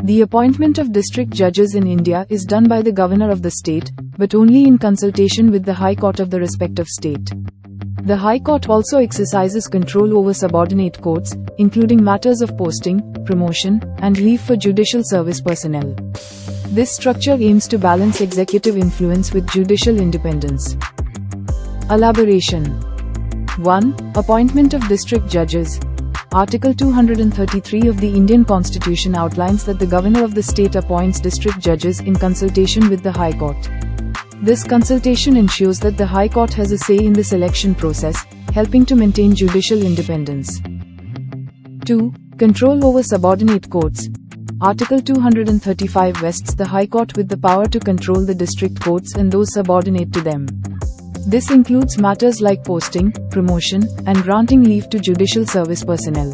The appointment of district judges in India is done by the governor of the state, but only in consultation with the High Court of the respective state. The High Court also exercises control over subordinate courts, including matters of posting, promotion, and leave for judicial service personnel. This structure aims to balance executive influence with judicial independence. Elaboration. 1. Appointment of district judges. Article 233 of the Indian Constitution outlines that the governor of the state appoints district judges in consultation with the High Court. This consultation ensures that the High Court has a say in the selection process, helping to maintain judicial independence. 2. Control over subordinate courts. Article 235 vests the High Court with the power to control the district courts and those subordinate to them. This includes matters like posting, promotion, and granting leave to judicial service personnel.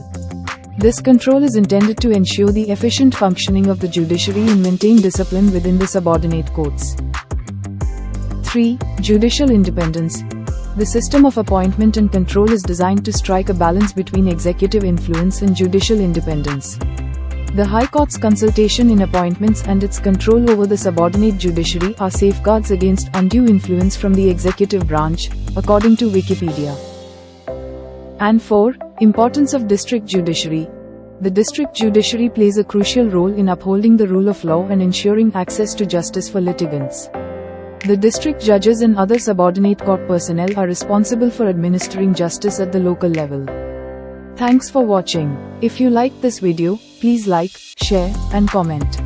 This control is intended to ensure the efficient functioning of the judiciary and maintain discipline within the subordinate courts. 3. Judicial independence. The system of appointment and control is designed to strike a balance between executive influence and judicial independence. The High Court's consultation in appointments and its control over the subordinate judiciary are safeguards against undue influence from the executive branch, according to Wikipedia. And 4. Importance of district judiciary. The district judiciary plays a crucial role in upholding the rule of law and ensuring access to justice for litigants. The district judges and other subordinate court personnel are responsible for administering justice at the local level. Thanks for watching. If you liked this video, please like, share, and comment.